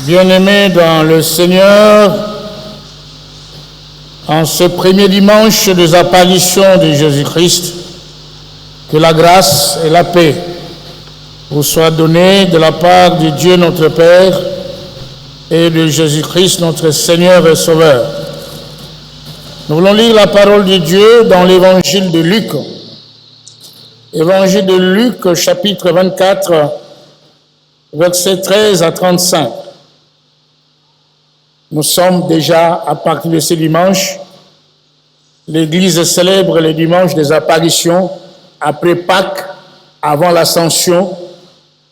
Bien-aimés dans le Seigneur, en ce premier dimanche des apparitions de Jésus-Christ, que la grâce et la paix vous soient données de la part de Dieu notre Père et de Jésus-Christ notre Seigneur et Sauveur. Nous voulons lire la parole de Dieu dans l'évangile de Luc. Évangile de Luc, chapitre 24, versets 13 à 35. Nous sommes déjà, à partir de ce dimanche, l'Église célèbre le dimanche des apparitions, après Pâques, avant l'Ascension.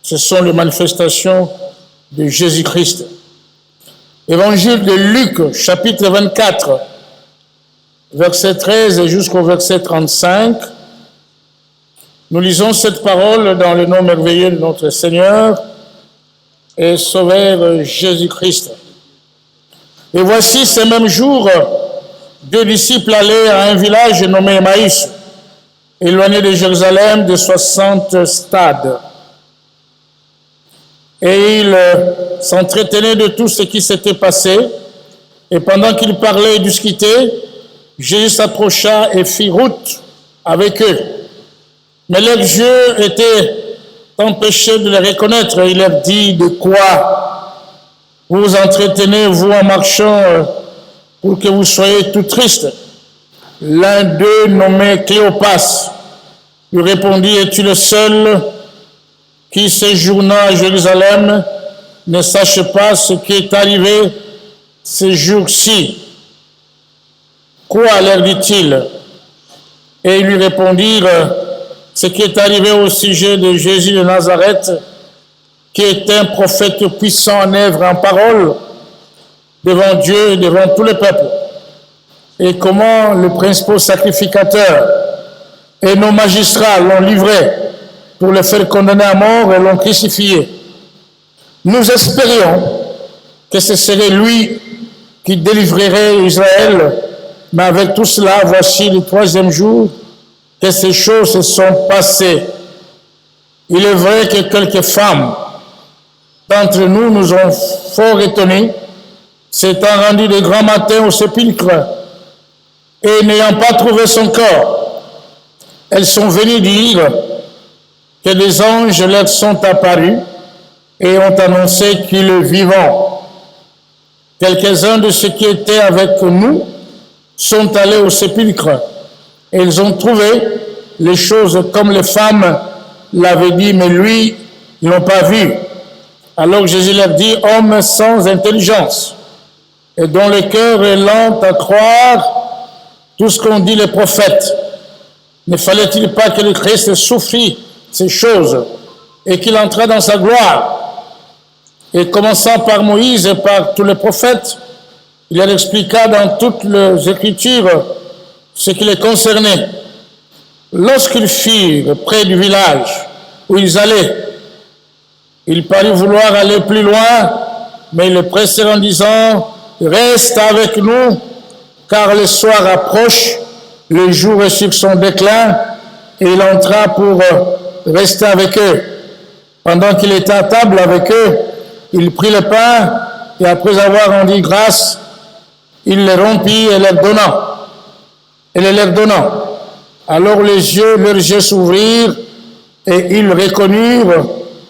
Ce sont les manifestations de Jésus-Christ. Évangile de Luc, chapitre 24, verset 13 jusqu'au verset 35. Nous lisons cette parole dans le nom merveilleux de notre Seigneur et Sauveur Jésus-Christ. Et voici ces mêmes jours, deux disciples allaient à un village nommé Emmaüs, éloigné de Jérusalem de 60 stades. Et ils s'entretenaient de tout ce qui s'était passé. Et pendant qu'ils parlaient et discutaient, Jésus s'approcha et fit route avec eux. Mais leurs yeux étaient empêchés de les reconnaître. Et il leur dit: de quoi vous vous entretenez, vous, en marchant, pour que vous soyez tout tristes? L'un d'eux, nommé Cléopas, lui répondit: es-tu le seul qui, séjournant à Jérusalem, ne sache pas ce qui est arrivé ces jours-ci? Quoi, leur dit-il? Et ils lui répondirent: ce qui est arrivé au sujet de Jésus de Nazareth, qui est un prophète puissant en œuvre et en parole devant Dieu et devant tout le peuple. Et comment le principal sacrificateur et nos magistrats l'ont livré pour le faire condamner à mort et l'ont crucifié. Nous espérions que ce serait lui qui délivrerait Israël, mais avec tout cela, voici le troisième jour que ces choses se sont passées. Il est vrai que quelques femmes d'entre nous nous ont fort étonnés, s'étant rendues de grand matin au sépulcre et n'ayant pas trouvé son corps. Elles sont venues dire que des anges leur sont apparus et ont annoncé qu'il est vivant. Quelques-uns de ceux qui étaient avec nous sont allés au sépulcre et ils ont trouvé les choses comme les femmes l'avaient dit, mais lui, ils n'ont pas vu. Alors Jésus leur dit: hommes sans intelligence et dont le cœur est lent à croire tout ce qu'ont dit les prophètes, ne fallait-il pas que le Christ souffrit ces choses et qu'il entrât dans sa gloire? Et commençant par Moïse et par tous les prophètes, il leur expliqua dans toutes les Écritures ce qui les concernait. Lorsqu'ils furent près du village où ils allaient, il parut vouloir aller plus loin, mais ils le pressèrent en disant: reste avec nous, car le soir approche, le jour est sur son déclin. Et il entra pour rester avec eux. Pendant qu'il était à table avec eux, il prit le pain et après avoir rendu grâce, il le rompit et le leur donna. Alors leurs yeux s'ouvrirent et ils le reconnurent,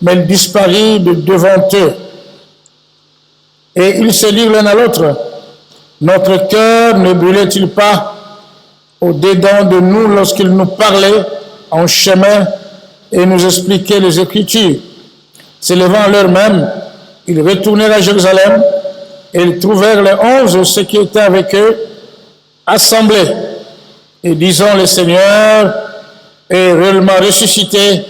mais il disparut de devant eux. Et ils se dirent l'un à l'autre: notre cœur ne brûlait-il pas au-dedans de nous lorsqu'il nous parlait en chemin et nous expliquait les Écritures? Se levant à l'heure même, ils retournèrent à Jérusalem et ils trouvèrent les 11, ceux qui étaient avec eux, assemblés et disant: le Seigneur est réellement ressuscité.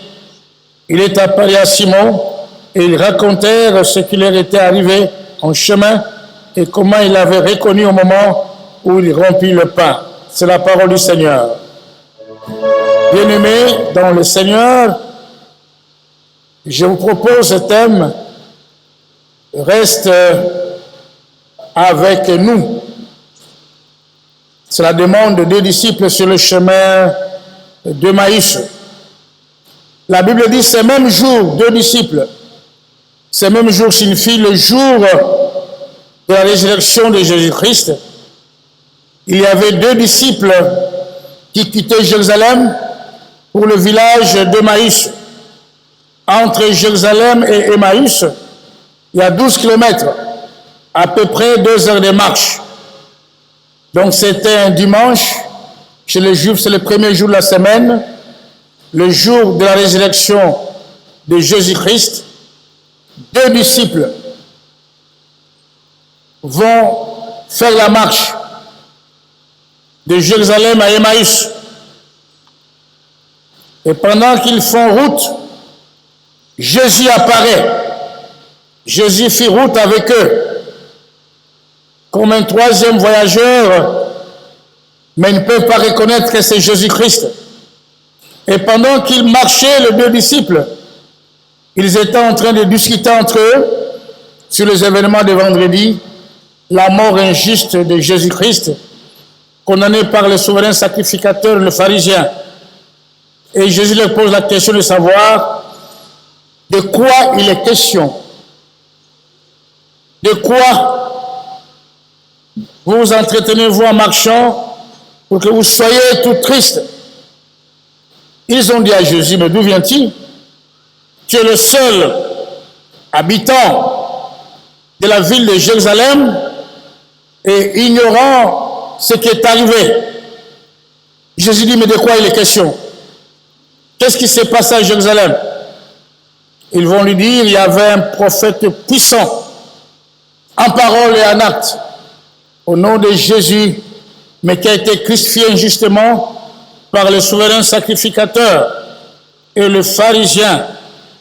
Il est apparu à Simon et ils racontèrent ce qui leur était arrivé en chemin et comment il l'avait reconnu au moment où il rompit le pain. C'est la parole du Seigneur. Bien-aimés dans le Seigneur, je vous propose ce thème: reste avec nous. C'est la demande de deux disciples sur le chemin d'Emmaüs. La Bible dit: ces mêmes jours, deux disciples Ce même jour signifie le jour de la résurrection de Jésus-Christ. Il y avait 2 disciples qui quittaient Jérusalem pour le village d'Emmaüs. Entre Jérusalem et Emmaüs, il y a 12 kilomètres, à peu près 2 heures de marche. Donc c'était un dimanche. Chez les Juifs, c'est le premier jour de la semaine, le jour de la résurrection de Jésus-Christ. 2 disciples vont faire la marche de Jérusalem à Emmaüs. Et pendant qu'ils font route, Jésus apparaît. Jésus fit route avec eux, comme un 3e voyageur, mais ils ne peuvent pas reconnaître que c'est Jésus-Christ. Et pendant qu'ils marchaient, les 2 disciples, ils étaient en train de discuter entre eux sur les événements de vendredi, la mort injuste de Jésus-Christ, condamné par le souverain sacrificateur, le pharisien. Et Jésus leur pose la question de savoir de quoi il est question. De quoi vous vous entretenez-vous en marchant pour que vous soyez tout tristes? Ils ont dit à Jésus, mais d'où vient-il? Tu es le seul habitant de la ville de Jérusalem et ignorant ce qui est arrivé. Jésus dit, mais de quoi il est question? Qu'est-ce qui s'est passé à Jérusalem? Ils vont lui dire, il y avait un prophète puissant, en parole et en acte, au nom de Jésus, mais qui a été crucifié injustement par le souverain sacrificateur et le pharisien.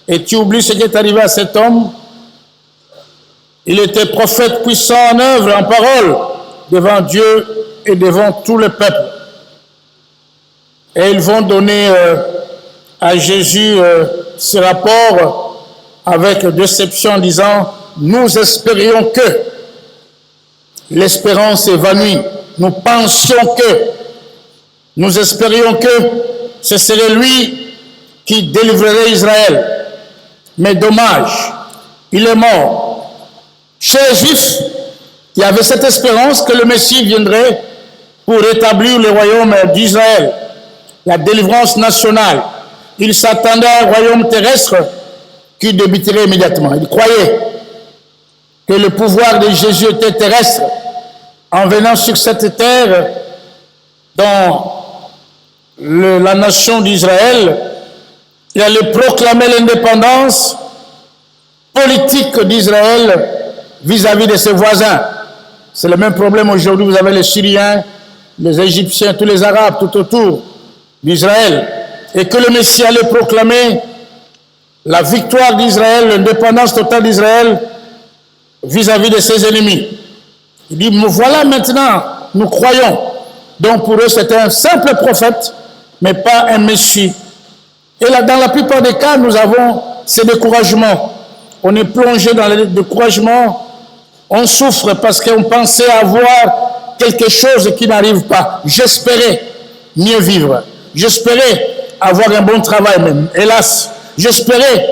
Et tu oublies ce qui est arrivé à cet homme? Il était prophète puissant en œuvre, en parole, devant Dieu et devant tout le peuple. Et ils vont donner à Jésus ce rapport avec déception en disant, nous espérions que, l'espérance évanouie, nous pensions que, nous espérions que ce serait lui qui délivrerait Israël. Mais dommage, il est mort. Chez les Juifs, il y avait cette espérance que le Messie viendrait pour rétablir le royaume d'Israël, la délivrance nationale. Ils s'attendaient à un royaume terrestre qui débuterait immédiatement. Ils croyaient que le pouvoir de Jésus était terrestre en venant sur cette terre dans la nation d'Israël. Il allait proclamer l'indépendance politique d'Israël vis-à-vis de ses voisins. C'est le même problème aujourd'hui. Vous avez les Syriens, les Égyptiens, tous les Arabes tout autour d'Israël. Et que le Messie allait proclamer la victoire d'Israël, l'indépendance totale d'Israël vis-à-vis de ses ennemis. Il dit, voilà maintenant, nous croyons. Donc pour eux, c'était un simple prophète, mais pas un Messie. Et là, dans la plupart des cas, nous avons ces découragements. On est plongé dans le découragement. On souffre parce qu'on pensait avoir quelque chose qui n'arrive pas. J'espérais mieux vivre. J'espérais avoir un bon travail même. Hélas, j'espérais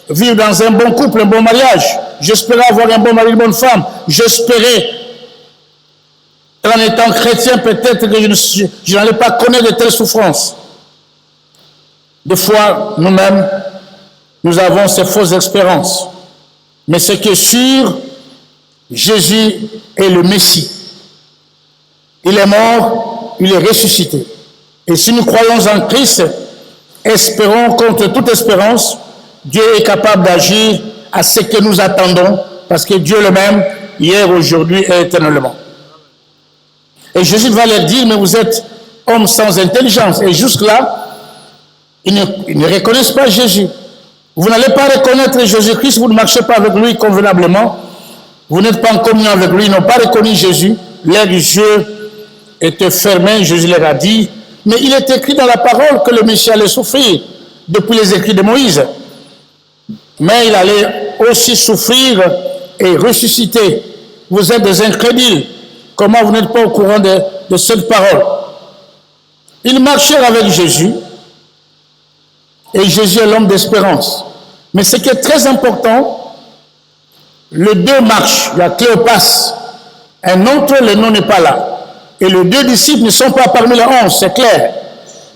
vivre dans un bon couple, un bon mariage. J'espérais avoir un bon mari, une bonne femme. J'espérais, en étant chrétien, peut-être que je n'allais pas connaître de telles souffrances. Des fois, nous-mêmes, nous avons ces fausses espérances. Mais ce qui est sûr, Jésus est le Messie. Il est mort, il est ressuscité. Et si nous croyons en Christ, espérons contre toute espérance, Dieu est capable d'agir à ce que nous attendons, parce que Dieu le même, hier, aujourd'hui et éternellement. Et Jésus va leur dire, mais vous êtes hommes sans intelligence. Et jusque-là, ils ne reconnaissent pas Jésus. Vous n'allez pas reconnaître Jésus-Christ, vous ne marchez pas avec lui convenablement. Vous n'êtes pas en communion avec lui, ils n'ont pas reconnu Jésus. L'œil du Dieu était fermé, Jésus leur a dit. Mais il est écrit dans la parole que le Messie allait souffrir depuis les écrits de Moïse. Mais il allait aussi souffrir et ressusciter. Vous êtes des incrédules. Comment vous n'êtes pas au courant de cette parole? Ils marchèrent avec Jésus. Et Jésus est l'homme d'espérance. Mais ce qui est très important, les deux marchent. Il y a Cléopas, un autre, le nom n'est pas là. Et les deux disciples ne sont pas parmi les 11, c'est clair.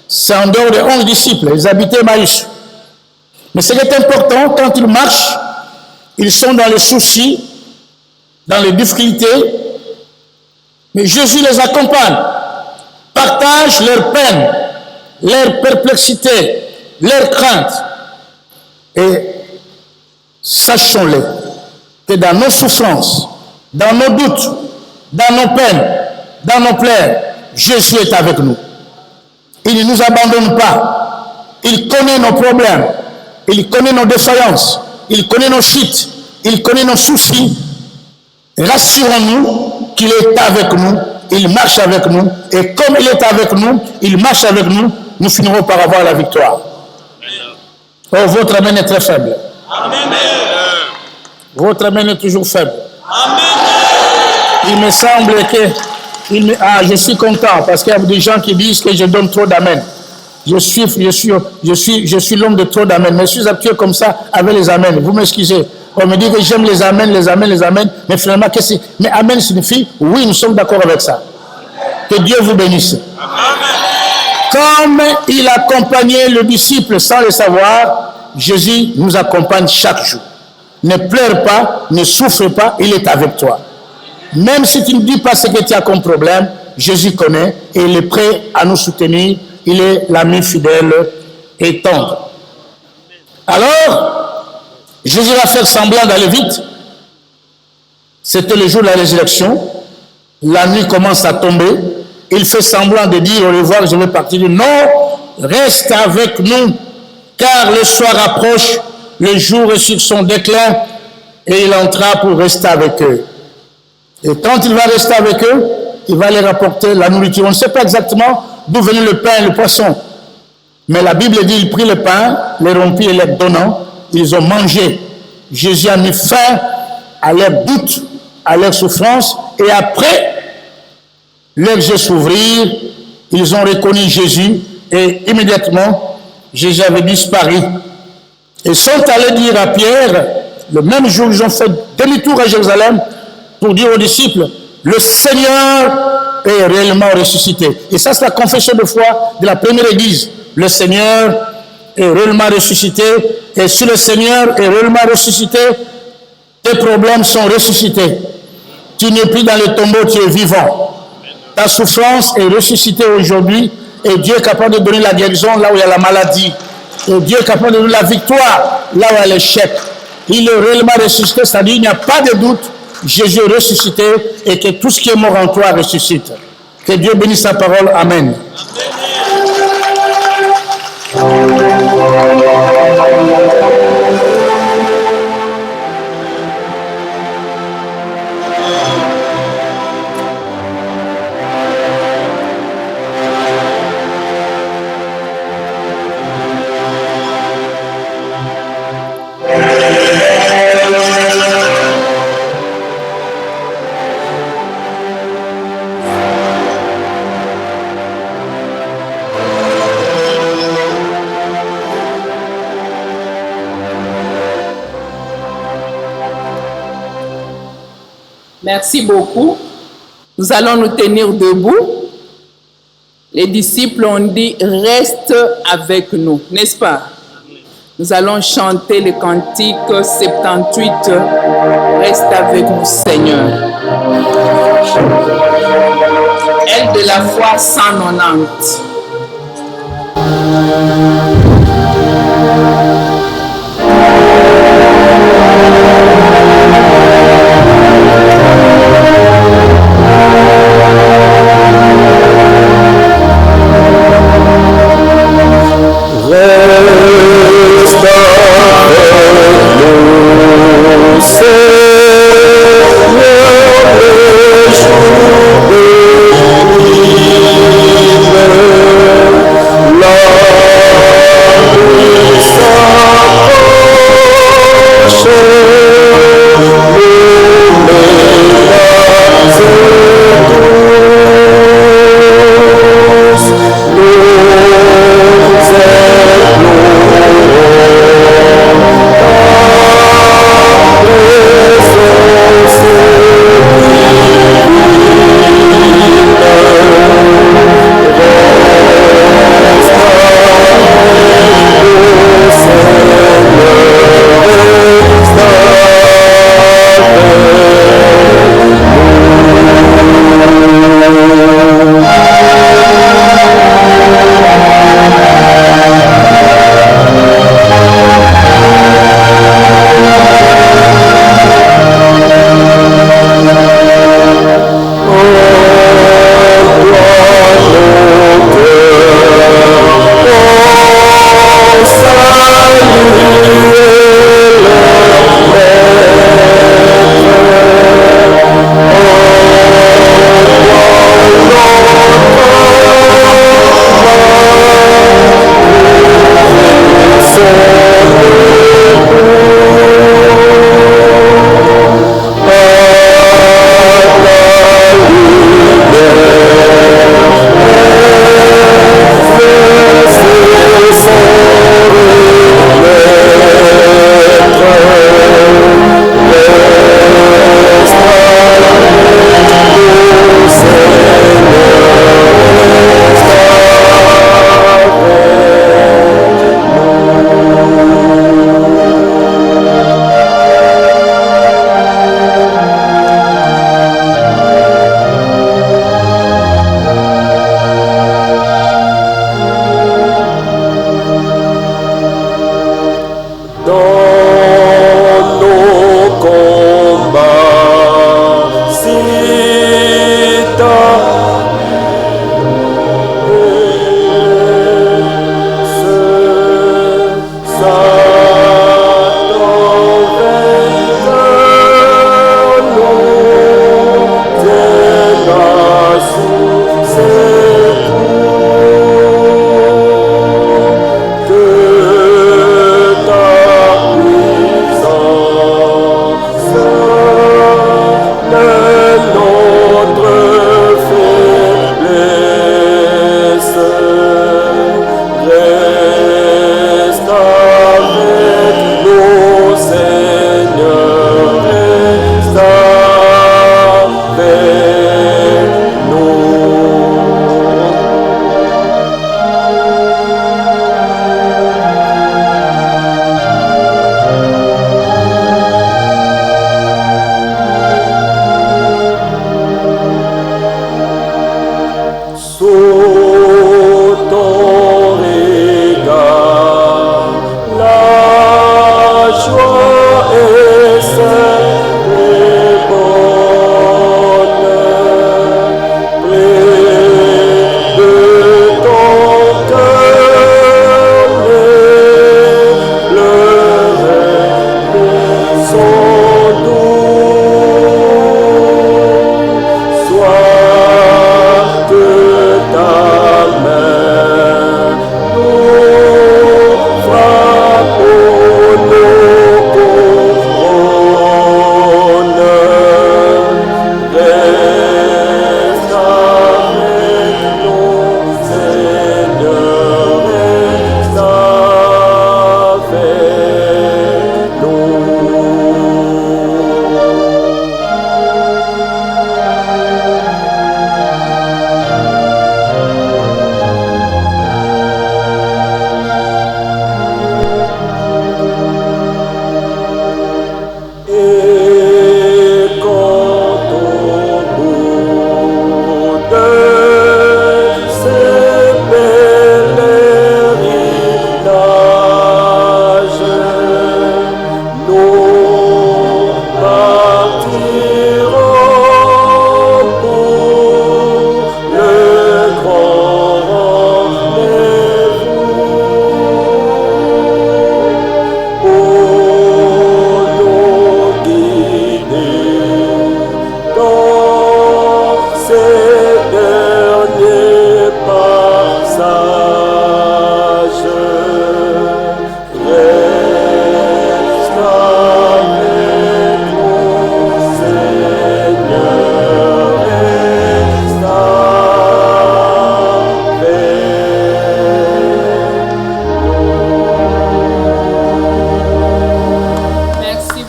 C'est en dehors des 11 disciples, ils habitaient Emmaüs. Mais ce qui est important, quand ils marchent, ils sont dans les soucis, dans les difficultés, mais Jésus les accompagne, partage leur peine, leur perplexité, leur crainte. Et sachons-le, que dans nos souffrances, dans nos doutes, dans nos peines, dans nos plaies, Jésus est avec nous. Il ne nous abandonne pas. Il connaît nos problèmes. Il connaît nos défaillances. Il connaît nos chutes. Il connaît nos soucis. Rassurons-nous qu'il est avec nous. Il marche avec nous. Et comme il est avec nous, il marche avec nous, nous finirons par avoir la victoire. Oh, votre amen est très faible. Amen. Votre amen est toujours faible. Amen. Il me semble que... je suis content parce qu'il y a des gens qui disent que je donne trop d'amen. Je suis l'homme de trop d'amen. Mais je suis habitué comme ça avec les amens. Vous m'excusez. On me dit que j'aime les amens. Mais finalement, qu'est-ce que c'est? Mais amen signifie oui, nous sommes d'accord avec ça. Que Dieu vous bénisse. Comme il accompagnait le disciple sans le savoir, Jésus nous accompagne chaque jour. Ne pleure pas, ne souffre pas, il est avec toi. Même si tu ne dis pas ce que tu as comme problème, Jésus connaît et il est prêt à nous soutenir. Il est l'ami fidèle et tendre. Alors, Jésus va faire semblant d'aller vite. C'était le jour de la résurrection. La nuit commence à tomber. Il fait semblant de dire au revoir, je vais partir. Non, reste avec nous, car le soir approche, le jour est sur son déclin, et il entra pour rester avec eux. Et quand il va rester avec eux, il va leur apporter la nourriture. On ne sait pas exactement d'où venait le pain et le poisson. Mais la Bible dit, il prit le pain, les rompit et les donnant, ils ont mangé. Jésus a mis fin à leurs doutes, à leurs souffrances, et après, leurs yeux s'ouvrirent, ils ont reconnu Jésus, et immédiatement, Jésus avait disparu. Ils sont allés dire à Pierre, le même jour, ils ont fait demi-tour à Jérusalem, pour dire aux disciples, le Seigneur est réellement ressuscité. Et ça, c'est la confession de foi de la première église. Le Seigneur est réellement ressuscité. Et si le Seigneur est réellement ressuscité, tes problèmes sont ressuscités. Tu n'es plus dans le tombeau, tu es vivant. Ta souffrance est ressuscitée aujourd'hui. Et Dieu est capable de donner la guérison là où il y a la maladie. Et Dieu est capable de donner la victoire là où il y a l'échec. Il est réellement ressuscité, c'est-à-dire qu'il n'y a pas de doute. Jésus est ressuscité et que tout ce qui est mort en toi ressuscite. Que Dieu bénisse sa parole. Amen. Merci beaucoup. Nous allons nous tenir debout. Les disciples ont dit, reste avec nous, n'est-ce pas? Nous allons chanter le cantique 78, reste avec nous, Seigneur. Aide de la foi 190. Lord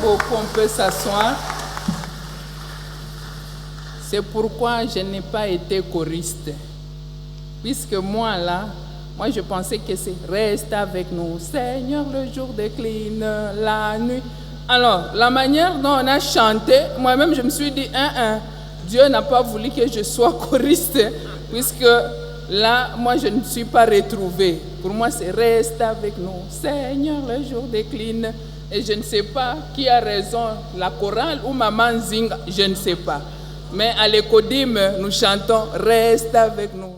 beaucoup, on peut s'asseoir. C'est pourquoi je n'ai pas été choriste. Puisque moi je pensais que c'est « Reste avec nous, Seigneur, le jour décline, la nuit ». Alors, la manière dont on a chanté, moi-même je me suis dit « Dieu n'a pas voulu que je sois choriste, puisque là, moi je ne suis pas retrouvée. Pour moi, c'est « Reste avec nous, Seigneur, le jour décline ». Et je ne sais pas qui a raison, la chorale ou Maman Zinga, je ne sais pas. Mais à l'Écodime, nous chantons « Reste avec nous ».